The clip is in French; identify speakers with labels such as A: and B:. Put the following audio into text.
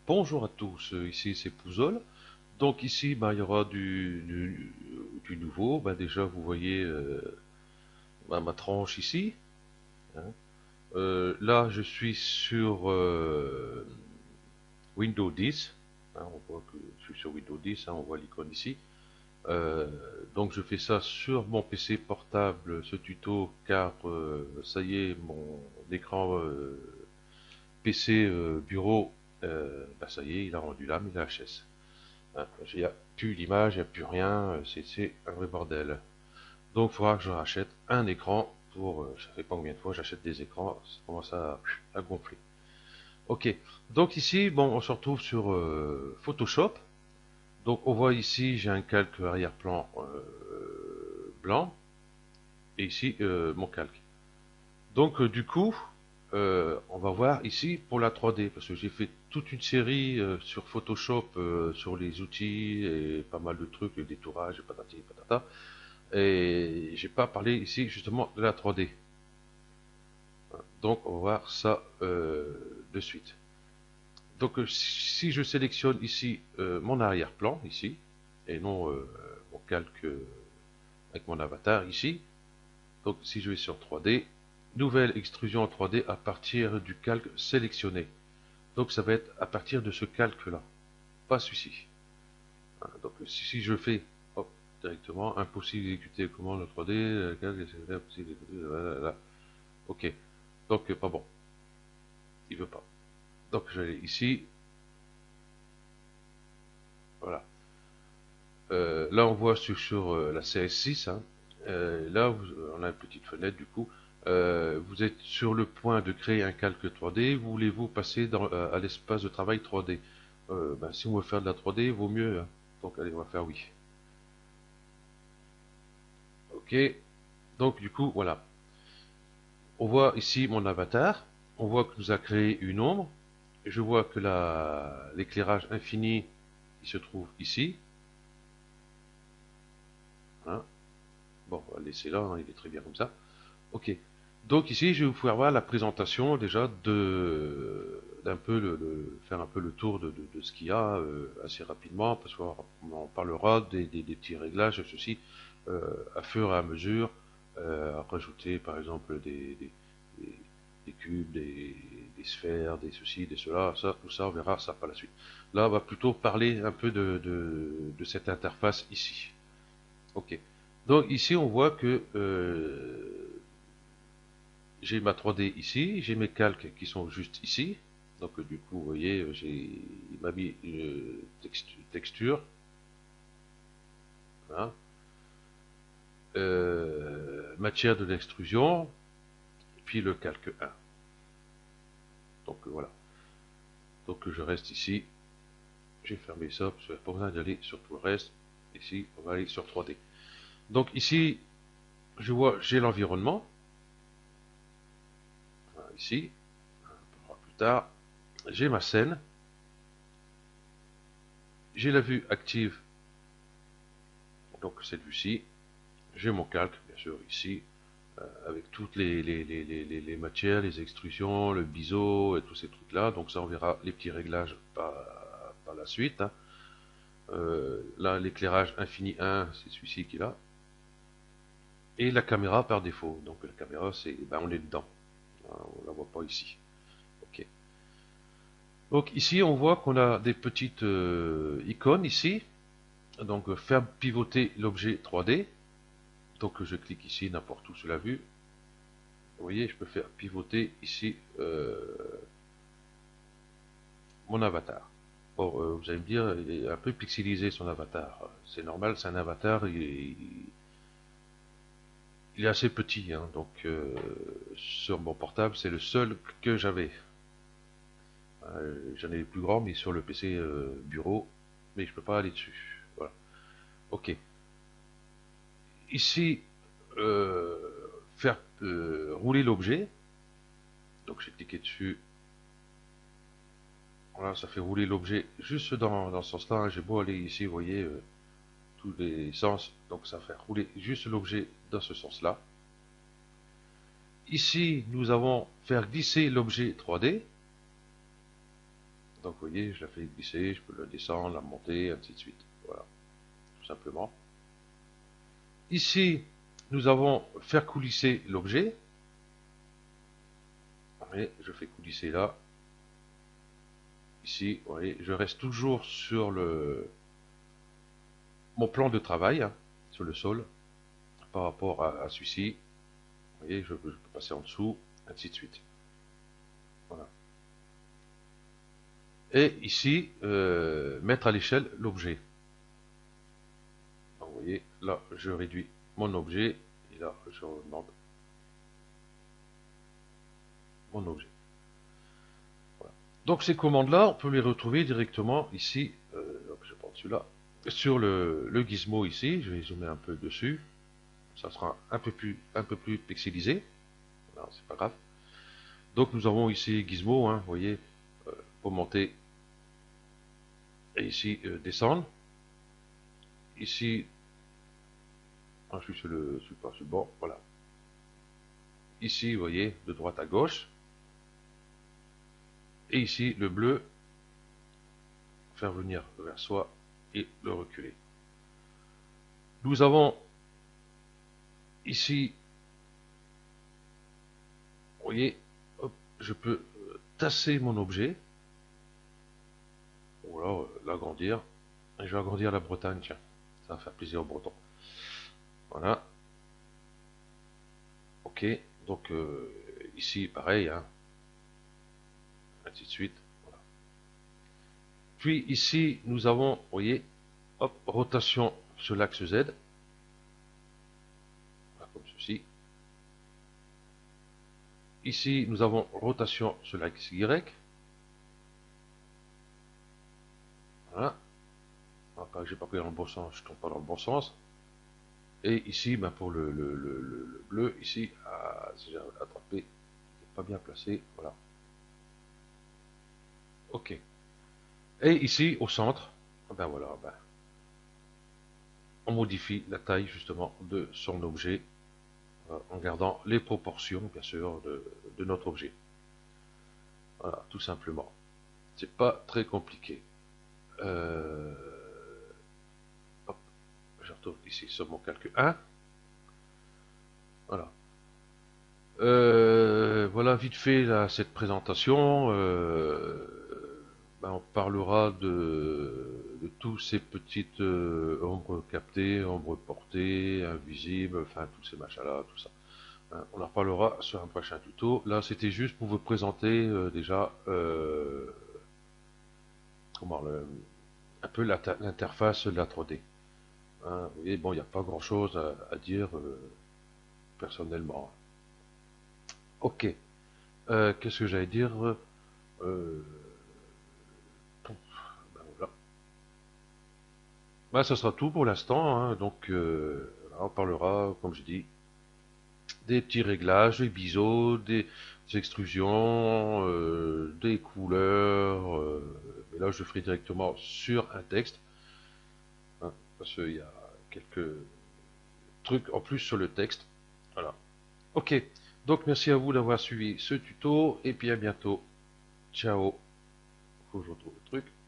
A: Bonjour à tous, ici c'est Pouzol. Donc ici il y aura du nouveau. Déjà vous voyez ma tranche ici, hein. Là je suis sur Windows 10, hein. On voit que je suis sur Windows 10, hein. On voit l'icône ici. Euh, donc je fais ça sur mon PC portable, ce tuto, car ça y est, mon écran PC bureau, ça y est, il a rendu l'âme, il a HS. Hein, il n'y a plus d'image, il n'y a plus rien, c'est un vrai bordel. Donc il faudra que je rachète un écran pour, je ne sais pas combien de fois j'achète des écrans, ça commence à gonfler. Ok, donc ici, bon, on se retrouve sur Photoshop. Donc on voit ici, j'ai un calque arrière-plan blanc, et ici mon calque. Donc du coup, on va voir ici pour la 3D, parce que j'ai fait toute une série sur Photoshop, sur les outils et pas mal de trucs, le détourage, patati patata. Et j'ai pas parlé ici justement de la 3D. Donc on va voir ça de suite. Donc si je sélectionne ici mon arrière-plan, ici, et non mon calque avec mon avatar ici, donc si je vais sur 3D, nouvelle extrusion en 3D à partir du calque sélectionné. Donc ça va être à partir de ce calque-là, pas celui-ci. Donc si je fais hop, directement, impossible d'exécuter la commande 3D, impossible d'exécuter, voilà. Ok, donc pas bon, il veut pas. Donc je vais ici, voilà. Là on voit sur la CS6, hein. Là on a une petite fenêtre du coup. Vous êtes sur le point de créer un calque 3D, voulez-vous passer à l'espace de travail 3D? Si on veut faire de la 3D, il vaut mieux, hein. Donc allez, on va faire oui. Ok, donc du coup, voilà. On voit ici mon avatar, on voit que nous a créé une ombre, et je vois que l'éclairage infini, il se trouve ici, hein. Bon, on va le laisser là, hein, il est très bien comme ça. Ok. Donc ici, je vais vous faire voir la présentation déjà d'un peu faire un peu le tour de ce qu'il y a assez rapidement, parce qu'on en parlera des petits réglages, ceci, à fur et à mesure, à rajouter par exemple des- des cubes, des sphères, des ceci, des cela, ça, tout ça, on verra ça par la suite. Là, on va plutôt parler un peu de cette interface ici. Ok. Donc ici, on voit que j'ai ma 3D ici, j'ai mes calques qui sont juste ici. Donc du coup, vous voyez, il m'a mis une texture, hein. Matière de l'extrusion, puis le calque 1. Donc voilà. Donc je reste ici. J'ai fermé ça parce qu'il n'y a pas besoin d'aller sur tout le reste. Ici, on va aller sur 3D. Donc ici, je vois, j'ai l'environnement. Voilà, ici, on verra plus tard. J'ai ma scène. J'ai la vue active, donc cette vue-ci. J'ai mon calque, bien sûr, ici, avec toutes les matières, les extrusions, le biseau et tous ces trucs-là. Donc ça, on verra les petits réglages par la suite, hein. Là, l'éclairage infini 1, c'est celui-ci qui est là. Et la caméra par défaut. Donc la caméra, on est dedans. On la voit pas ici. Ok. Donc ici, on voit qu'on a des petites icônes ici. Donc faire pivoter l'objet 3D. Donc je clique ici n'importe où sur la vue. Vous voyez, je peux faire pivoter ici mon avatar. Bon, vous allez me dire, il est un peu pixelisé son avatar. C'est normal, c'est un avatar, il est assez petit, hein. Donc sur mon portable, c'est le seul que j'avais. J'en ai plus grand, mais sur le PC bureau, mais je peux pas aller dessus. Voilà. Ok. Ici, euh, faire rouler l'objet. Donc j'ai cliqué dessus. Voilà, ça fait rouler l'objet juste dans ce sens-là, hein. J'ai beau aller ici, vous voyez, tous les sens, donc ça fait rouler juste l'objet dans ce sens-là. Ici, nous avons faire glisser l'objet 3D. Donc vous voyez, je la fais glisser, je peux la descendre, la monter, ainsi de suite. Voilà, tout simplement. Ici, nous avons faire coulisser l'objet. Et je fais coulisser là. Ici, vous voyez, je reste toujours sur mon plan de travail, hein, sur le sol, par rapport à celui-ci. Vous voyez, je peux passer en dessous, ainsi de suite. Voilà. Et ici, mettre à l'échelle l'objet. Vous voyez, là, je réduis mon objet, et là, je augmente mon objet. Voilà. Donc ces commandes-là, on peut les retrouver directement ici, je prends celui-là, sur le gizmo ici, je vais zoomer un peu dessus, ça sera un peu plus pixelisé, voilà, c'est pas grave. Donc nous avons ici gizmo, hein, vous voyez, pour monter, et ici descendre. Ici, je suis sur le support, bon, voilà. Ici, vous voyez, de droite à gauche. Et ici, le bleu, faire venir vers soi et le reculer. Nous avons ici, vous voyez, hop, je peux tasser mon objet, ou alors l'agrandir. Et je vais agrandir la Bretagne, tiens, ça va faire plaisir aux Bretons. Voilà. Ok, donc ici, pareil, hein, ainsi de suite. Voilà. Puis ici, nous avons, vous voyez, hop, rotation sur l'axe Z, voilà, comme ceci. Ici, nous avons rotation sur l'axe Y. Voilà. Alors, j'ai pas pris dans le bon sens, je tombe pas dans le bon sens. Et ici, ben, pour le bleu, ici, si j'ai attrapé, c'est pas bien placé, voilà. Ok. Et ici, au centre, ben voilà, ben, on modifie la taille justement de son objet en gardant les proportions, bien sûr, de notre objet. Voilà, tout simplement. C'est pas très compliqué. Hop, je retourne ici sur mon calque 1. Voilà. Voilà vite fait là, cette présentation. Ben, on parlera de tous ces petites ombres captées, ombres portées, invisibles, enfin tous ces machins-là, tout ça. Hein, on en reparlera sur un prochain tuto. Là, c'était juste pour vous présenter déjà comment un peu l'interface de la 3D. Hein, vous voyez, bon, il n'y a pas grand-chose à dire personnellement. Ok. Qu'est-ce que j'allais dire ben voilà. Ben, ça sera tout pour l'instant. Hein. Donc, on parlera, comme je dis, des petits réglages, des biseaux, des extrusions, des couleurs. Mais là, je ferai directement sur un texte. Hein, parce qu'il y a quelques trucs en plus sur le texte. Voilà. Ok. Donc, merci à vous d'avoir suivi ce tuto. Et puis à bientôt. Ciao. Faut que je retrouve le truc.